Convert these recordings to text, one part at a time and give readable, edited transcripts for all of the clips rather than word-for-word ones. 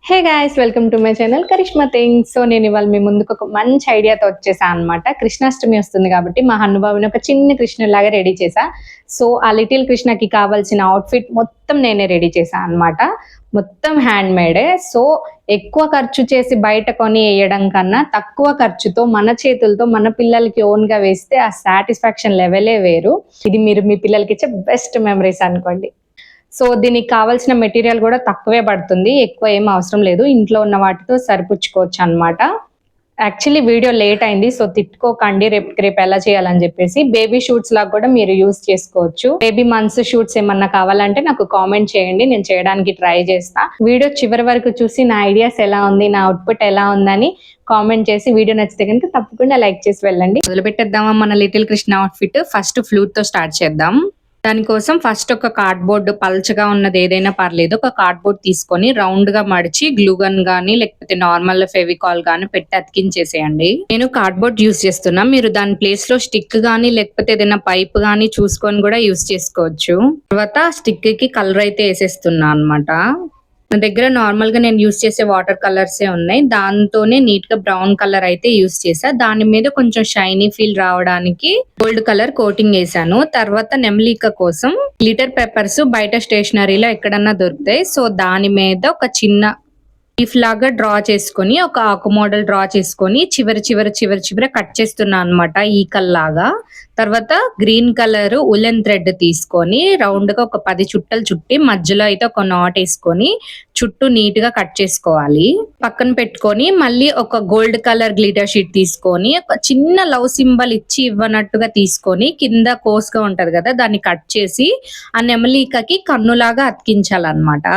Hey guys welcome to my channel Karishma things. So నేను ఇవాళ మీ ముందుకు ఒక మంచి ఐడియాతో వచ్చేసా అనమాట. కృష్ణాష్టమి వస్తుంది కాబట్టి మా హన్నుబాబుని ఒక చిన్న కృష్ణులాగా రెడీ చేసా. సో ఆ లిటిల్ కృష్ణకి కావాల్సిన అవుట్ఫిట్ మొత్తం నేనే రెడీ చేసా అనమాట. మొత్తం హ్యాండ్ మేడే. సో ఎక్కువ ఖర్చు చేసి బయట కొని వేయడం కన్నా తక్కువ ఖర్చుతో మన చేతులతో మన పిల్లలకి ఓన్గా వేస్తే ఆ సాటిస్ఫాక్షన్ లెవెలే వేరు. ఇది మీరు మీ పిల్లలకి ఇచ్చే బెస్ట్ మెమరీస్ అనుకోండి. సో దీనికి కావాల్సిన మెటీరియల్ కూడా తక్కువే పడుతుంది, ఎక్కువ ఏం అవసరం లేదు. ఇంట్లో ఉన్న వాటితో సరిపుచ్చుకోవచ్చు అనమాట. యాక్చువల్లీ వీడియో లేట్ అయింది, సో తిట్టుకోకండి. రేపు ఎలా చేయాలని చెప్పేసి బేబీ షూట్స్ లాగా కూడా మీరు యూస్ చేసుకోవచ్చు. బేబీ మంత్స్ షూట్స్ ఏమన్నా కావాలంటే నాకు కామెంట్ చేయండి, నేను చేయడానికి ట్రై చేస్తా. వీడియో చివరి వరకు చూసి నా ఐడియాస్ ఎలా ఉంది, నా అవుట్పుట్ ఎలా ఉందని కామెంట్ చేసి వీడియో నచ్చితే కనుక తప్పకుండా లైక్ చేసి వెళ్ళండి. మొదలుపెట్టేద్దామా మన little Krishna outfit. First flute తో స్టార్ట్ చేద్దాం. దానికోసం ఫస్ట్ ఒక కార్డ్బోర్డ్, పల్చగా ఉన్నది ఏదైనా పర్లేదు, ఒక కార్డ్బోర్డ్ తీసుకొని రౌండ్ గా మడిచి గ్లూగన్ గానీ లేకపోతే నార్మల్ ఫెవికాల్ గానీ పెట్టి అతికించేసేయండి. నేను కార్డ్బోర్డ్ యూస్ చేస్తున్నా, మీరు దాని ప్లేస్ లో స్టిక్ గానీ లేకపోతే ఏదైనా పైప్ గానీ చూసుకొని కూడా యూస్ చేసుకోవచ్చు. తర్వాత స్టిక్ కి కలర్ అయితే వేసేస్తున్నా అనమాట. నా దగ్గర నార్మల్ గా నేను యూస్ చేసే వాటర్ కలర్సే ఉన్నాయి, దాంతోనే నీట్ గా బ్రౌన్ కలర్ అయితే యూస్ చేసా. దాని మీద కొంచెం షైనీ ఫీల్ రావడానికి గోల్డ్ కలర్ కోటింగ్ వేసాను. తర్వాత నెమలిక కోసం గ్లిటర్ పేపర్స్ బయట స్టేషనరీలో ఎక్కడన్నా దొరుకుతాయి. సో దాని మీద ఒక చిన్న లీఫ్ లాగా డ్రా చేసుకొని, ఒక ఆకు మోడల్ డ్రా చేసుకొని చివర కట్ చేస్తున్నా అనమాట, ఈకల్ లాగా. తర్వాత గ్రీన్ కలర్ ఉలెన్ థ్రెడ్ తీసుకొని రౌండ్ గా ఒక 10 చుట్టలు చుట్టి మధ్యలో అయితే ఒక నాట్ వేసుకొని చుట్టూ నీట్ గా కట్ చేసుకోవాలి. పక్కన పెట్టుకొని మళ్ళీ ఒక గోల్డ్ కలర్ గ్లిటర్ షీట్ తీసుకొని ఒక చిన్న లవ్ సింబల్ ఇచ్చి ఇవ్వనట్టుగా తీసుకొని కింద కోసుగా ఉంటది కదా, దాన్ని కట్ చేసి ఆ నెమలికకి కన్నులాగా అతికించాలన్నమాట.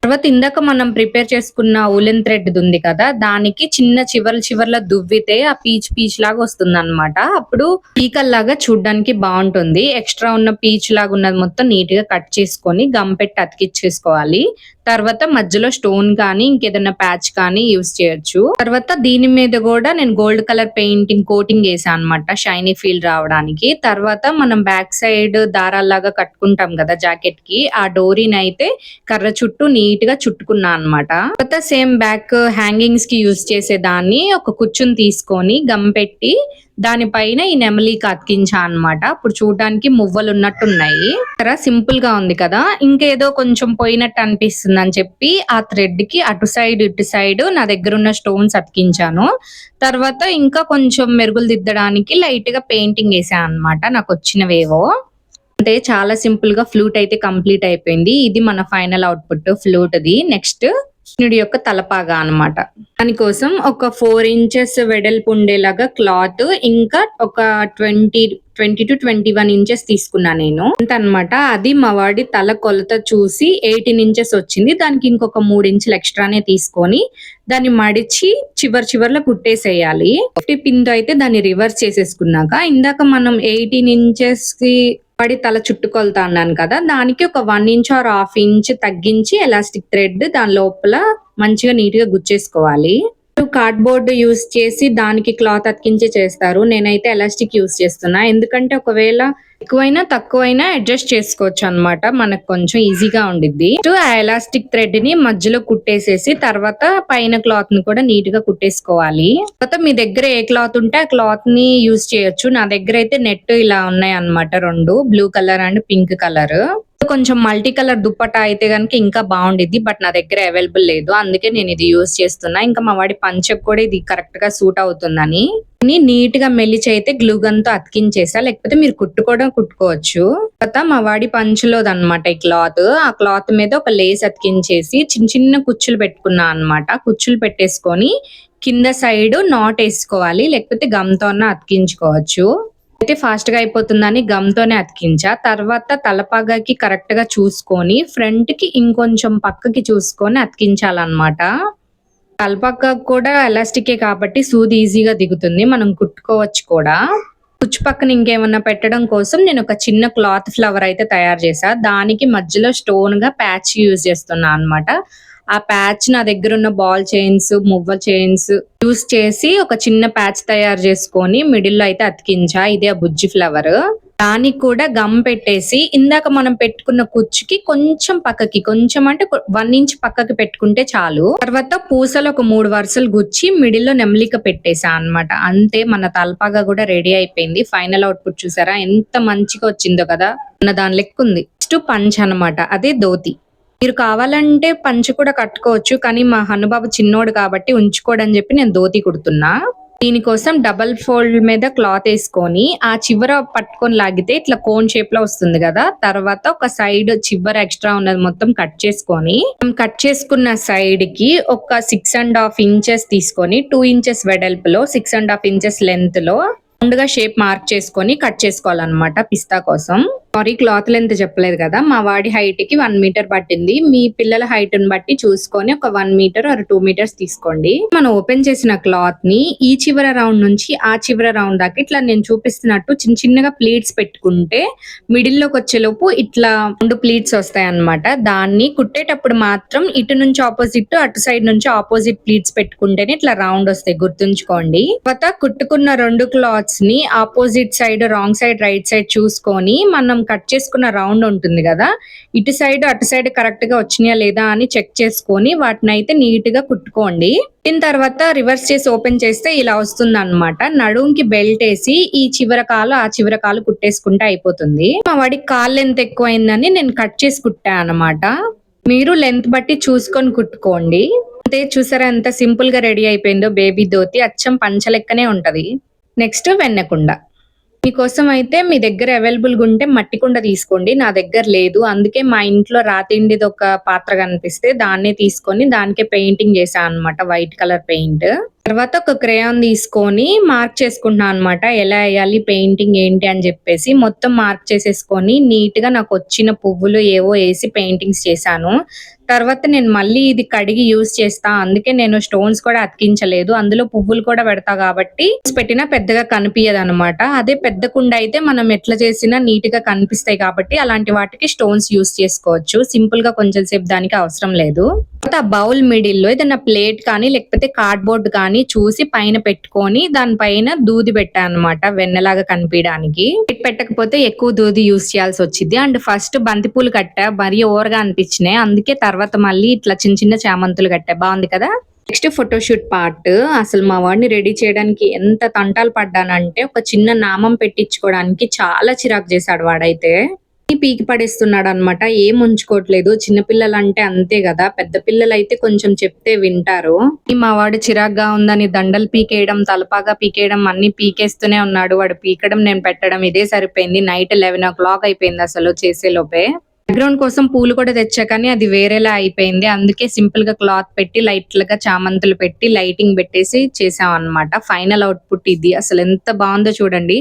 తర్వాత ఇందాక మనం ప్రిపేర్ చేసుకున్న ఉలెన్ థ్రెడ్ ఉంది కదా, దానికి చిన్న చివర్ల దువ్వితే ఆ పీచ్ లాగా వస్తుంది అనమాట. అప్పుడు పీకల్ లాగా చూడడానికి బాగుంటుంది. ఎక్స్ట్రా ఉన్న పీచ్ లాగా ఉన్నది మొత్తం నీట్ గా కట్ చేసుకొని గమ్ పెట్టి అతికిచ్చేసుకోవాలి. తర్వాత మధ్యలో స్టోన్ కానీ ఇంకేదైనా ప్యాచ్ కానీ యూస్ చేయొచ్చు. తర్వాత దీని మీద కూడా నేను గోల్డ్ కలర్ పెయింటింగ్ కోటింగ్ వేసాను అనమాట, షైనీ ఫీల్ రావడానికి. తర్వాత మనం బ్యాక్ సైడ్ దారాల్లాగా కట్టుకుంటాం కదా జాకెట్ కి, ఆ డోరీని అయితే కర్ర చుట్టూ నీట్ గా చుట్టుకున్నా అనమాట. తర్వాత సేమ్ బ్యాక్ హ్యాంగింగ్స్ కి యూస్ చేసే దాన్ని ఒక కుచ్చుని తీసుకొని గమ్ పెట్టి దానిపైన ఈ నెమలిక అతికించా అనమాట. అప్పుడు చూడడానికి మువ్వలు ఉన్నట్టున్నాయి. సింపుల్ గా ఉంది కదా, ఇంకేదో కొంచెం పోయినట్టు అనిపిస్తుంది అని చెప్పి ఆ థ్రెడ్ కి అటు సైడ్ ఇటు సైడ్ నా దగ్గర ఉన్న స్టోన్స్ అతికించాను. తర్వాత ఇంకా కొంచెం మెరుగులు దిద్దడానికి లైట్ గా పెయింటింగ్ వేసాను అనమాట, నాకు వచ్చినవేవో. అంటే చాలా సింపుల్ గా ఫ్లూట్ అయితే కంప్లీట్ అయిపోయింది. ఇది మన final output flute the. Next కృష్ణుడి యొక్క తలపాగా అనమాట. దానికోసం ఒక 4 ఇంచెస్ వెడల్పు ఉండేలాగా క్లాత్, ఇంకా ఒక 20 to 21 ఇంచెస్ తీసుకున్నా నేను అనమాట. అది మా వాడి తల కొలత చూసి 18 ఇంచెస్ వచ్చింది. దానికి ఇంకొక 3 ఇంచులు ఎక్స్ట్రానే తీసుకొని దాన్ని మడిచి చివర్లో కుట్టేసేయాలి. పిన్ తో అయితే దాన్ని రివర్స్ చేసేసుకున్నాక ఇందాక మనం 18 ఇంచెస్ కి వాడి తల చుట్టుకొలతా అన్నాను కదా, దానికి ఒక 1 ఇంచ్ ఆర్ హాఫ్ ఇంచ్ తగ్గించి ఎలాస్టిక్ థ్రెడ్ దాని లోపల మంచిగా నీట్ గా గుచ్చేసుకోవాలి. కార్డ్బోర్డ్ యూస్ చేసి దానికి క్లాత్ అతికించి చేస్తారు, నేనైతే ఎలాస్టిక్ యూస్ చేస్తున్నా. ఎందుకంటే ఒకవేళ ఎక్కువైనా తక్కువైనా అడ్జస్ట్ చేసుకోవచ్చు అనమాట, మనకు కొంచెం ఈజీగా ఉండిద్ది. ఆ ఎలాస్టిక్ థ్రెడ్ ని మధ్యలో కుట్టేసేసి తర్వాత పైన క్లాత్ ని కూడా నీట్ గా కుట్టేసుకోవాలి. తర్వాత మీ దగ్గర ఏ క్లాత్ ఉంటే ఆ క్లాత్ ని యూస్ చేయొచ్చు. నా దగ్గర అయితే నెట్ ఇలా ఉన్నాయి అనమాట, 2 blue colour and pink colour. కొంచెం మల్టీ కలర్ దుప్పటా అయితే కనుక ఇంకా బాగుండిద్ది, బట్ నా దగ్గర అవైలబుల్ లేదు, అందుకే నేను ఇది యూస్ చేస్తున్నా. ఇంకా మా వాడి పంచకు కూడా ఇది కరెక్ట్ గా సూట్ అవుతుందని నీట్ గా మెల్లిచి అయితే గ్లూగన్ తో అతికించేసా, లేకపోతే మీరు కుట్టుకోవచ్చు. తర్వాత మా వాడి పంచులోది అనమాట ఈ క్లాత్. ఆ క్లాత్ మీద ఒక లేస్ అతికించేసి చిన్న కుచ్చులు పెట్టుకున్నా అనమాట. కుచ్చులు పెట్టేసుకొని కింద సైడ్ నాట్ వేసుకోవాలి, లేకపోతే గమ్ తో అతికించుకోవచ్చు. అయితే ఫాస్ట్ గా అయిపోతుందని గమ్ తోనే అతికించా. తర్వాత తలపాగాకి కరెక్ట్ గా చూసుకొని ఫ్రంట్ కి ఇంకొంచెం పక్కకి చూసుకొని అతికించాలన్నమాట. తలపాగా కూడా ఎలాస్టికే కాబట్టి సూది ఈజీగా దిగుతుంది, మనం కుట్టుకోవచ్చు కూడా. కుచ్చు పక్కన ఇంకేమన్నా పెట్టడం కోసం నేను ఒక చిన్న క్లాత్ ఫ్లవర్ అయితే తయారు చేసా. దానికి మధ్యలో స్టోన్ గా ప్యాచ్ యూజ్ చేస్తున్నా అనమాట. ఆ ప్యాచ్ నా దగ్గర ఉన్న బాల్ చైన్స్, మువ్వ చైన్స్ యూస్ చేసి ఒక చిన్న ప్యాచ్ తయారు చేసుకొని మిడిల్ లో అయితే అతికించా. ఇదే ఆ బుజ్జి ఫ్లవర్. దానికి కూడా గమ్ పెట్టేసి ఇందాక మనం పెట్టుకున్న కుచ్చుకి కొంచెం పక్కకి, కొంచెం అంటే 1 ఇంచ్ పక్కకి పెట్టుకుంటే చాలు. తర్వాత పూసలు ఒక 3 వరుసలు గుచ్చి మిడిల్ లో నెమలిక పెట్టేసా అన్నమాట. అంతే, మన తలపాగా కూడా రెడీ అయిపోయింది. ఫైనల్ అవుట్పుట్ చూసారా ఎంత మంచిగా వచ్చిందో కదా, ఉన్న దాని లెక్క ఉంది. నెక్స్ట్ పంచ్ అన్నమాట, అదే ధోతి. మీరు కావాలంటే పంచ కూడా కట్టుకోవచ్చు, కానీ మా హనుబాబు చిన్నోడు కాబట్టి ఉంచుకోడని చెప్పి నేను ధోతి కుడుతున్నా. దీనికోసం డబల్ ఫోల్డ్ మీద క్లాత్ వేసుకొని ఆ చివర పట్టుకొని లాగితే ఇట్లా కోన్ షేప్ లో వస్తుంది కదా. తర్వాత ఒక సైడ్ చివర ఎక్స్ట్రా ఉన్నది మొత్తం కట్ చేసుకొని, కట్ చేసుకున్న సైడ్ కి ఒక 6.5 ఇంచెస్ తీసుకొని 2 ఇంచెస్ వెడల్పులో 6.5 ఇంచెస్ లెంత్ లో రౌండ్ గా షేప్ మార్క్ చేసుకొని కట్ చేసుకోవాలన్నమాట పిస్తా కోసం. సారీ, క్లాత్ లెంత్ చెప్పలేదు కదా. మా వాడి హైట్ కి 1 మీటర్ పట్టింది. మీ పిల్లల హైట్ ని బట్టి చూసుకొని ఒక 1 మీటర్ ఆర్ 2 మీటర్స్ తీసుకోండి. మనం ఓపెన్ చేసిన క్లాత్ ని ఈ చివర రౌండ్ నుంచి ఆ చివర రౌండ్ దాకా ఇట్లా నేను చూపిస్తున్నట్టు చిన్న చిన్నగా ప్లీట్స్ పెట్టుకుంటే మిడిల్ లోకి వచ్చే లోపు ఇట్లా 2 ప్లీట్స్ వస్తాయి అన్నమాట. దాన్ని కుట్టేటప్పుడు మాత్రం ఇటు నుంచి ఆపోజిట్, అటు సైడ్ నుంచి ఆపోజిట్ ప్లీట్స్ పెట్టుకుంటేనే ఇట్లా రౌండ్ వస్తాయి, గుర్తుంచుకోండి. తర్వాత కుట్టుకున్న 2 క్లాత్స్ ని opposite side, wrong side, right side చూసుకొని మనం కట్ చేసుకున్న రౌండ్ ఉంటుంది కదా, ఇటు సైడ్ అటు సైడ్ కరెక్ట్ గా వచ్చినాయా లేదా అని చెక్ చేసుకొని వాటిని అయితే నీట్ గా కుట్టుకోండి. దీని తర్వాత రివర్స్ చేసి ఓపెన్ చేస్తే ఇలా వస్తుంది అన్నమాట. నడుంకి బెల్ట్ వేసి ఈ చివర కాలు ఆ చివర కాలు కుట్టేసుకుంటే అయిపోతుంది. మా వాడికి కాలు లెంత్ ఎక్కువైందని నేను కట్ చేసి కుట్టా అన్నమాట. మీరు లెంత్ బట్టి చూసుకొని కుట్టుకోండి. అంతే, చూసారా ఎంత సింపుల్ గా రెడీ అయిపోయిందో బేబీ ధోతి. అచ్చం పంచ లెక్కనే ఉంటది. నెక్స్ట్ వెన్నకుండ. మీకోసం అయితే మీ దగ్గర అవైలబుల్ గా ఉంటే మట్టి కుండ తీసుకోండి. నా దగ్గర లేదు, అందుకే మా ఇంట్లో రాతిండిది ఒక పాత్ర కనిపిస్తే దాన్నే తీసుకొని దానికే పెయింటింగ్ చేసా అన్నమాట, వైట్ కలర్ పెయింట్. తర్వాత ఒక క్రేయాన్ తీసుకొని మార్క్ చేసుకుంటున్నా అన్నమాట, ఎలా వేయాలి పెయింటింగ్ ఏంటి అని చెప్పేసి. మొత్తం మార్క్ చేసేసుకొని నీట్ గా నాకు వచ్చిన పువ్వులు ఏవో వేసి పెయింటింగ్స్ చేశాను. తర్వాత నేను మళ్ళీ ఇది కడిగి యూజ్ చేస్తా, అందుకే నేను స్టోన్స్ కూడా అతికించలేదు. అందులో పువ్వులు కూడా పెడతా కాబట్టి పెట్టినా పెద్దగా కనిపించదు అనమాట. అదే పెద్ద కుండ అయితే మనం ఎట్లా చేసినా నీట్ గా కనిపిస్తాయి కాబట్టి అలాంటి వాటికి స్టోన్స్ యూజ్ చేసుకోవచ్చు. సింపుల్ గా కొంచెం సేపు దానికి అవసరం లేదు. తర్వాత బౌల్ మిడిల్ లో ఏదైనా ప్లేట్ కానీ లేకపోతే కార్డ్బోర్డ్ కానీ చూసి పైన పెట్టుకొని దానిపైన దూది పెట్టా అనమాట, వెన్నలాగా కనిపించడానికి. పెట్టకపోతే ఎక్కువ దూది యూజ్ చేయాల్సి వచ్చింది. అండ్ ఫస్ట్ బంతిపూలు కట్టా, మరీ ఓవర్గా అనిపించినాయి, అందుకే తర్వాత మళ్ళీ ఇట్లా చిన్న చిన్న చామంతులు కట్టా. బాగుంది కదా. Next photoshoot part. అసలు మా వాడిని రెడీ చేయడానికి ఎంత తంటాలు పడ్డానంటే, ఒక చిన్న నామం పెట్టించుకోవడానికి చాలా చిరాకు చేశాడు వాడైతే. పీకి పడేస్తున్నాడు అనమాట, ఏం ఉంచుకోవట్లేదు. చిన్నపిల్లలు అంటే అంతే కదా, పెద్ద పిల్లలు అయితే కొంచెం చెప్తే వింటారు. మా వాడు చిరాగ్గా ఉందని దండలు పీకేయడం, తలపాగా పీకేయడం అన్ని పీకేస్తూనే ఉన్నాడు. వాడు పీకడం నేను పెట్టడం ఇదే సరిపోయింది. నైట్ 11 o'clock అయిపోయింది అసలు చేసే లోపే. బ్యాక్గ్రౌండ్ కోసం పూలు కూడా తెచ్చా కానీ అది వేరేలా అయిపోయింది. అందుకే సింపుల్ గా క్లాత్ పెట్టి లైట్లుగా చామంతులు పెట్టి లైటింగ్ పెట్టేసి చేసాం అన్నమాట. ఫైనల్ అవుట్పుట్ ఇది. అసలు ఎంత బాగుందో చూడండి.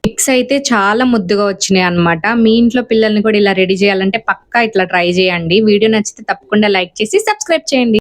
పిక్స్ అయితే చాలా ముద్దుగా వచ్చినాయి అన్నమాట. మీ ఇంట్లో పిల్లల్ని కూడా ఇలా రెడీ చేయాలంటే పక్కా ఇట్లా ట్రై చేయండి. వీడియో నచ్చితే తప్పకుండా లైక్ చేసి సబ్స్క్రైబ్ చేయండి.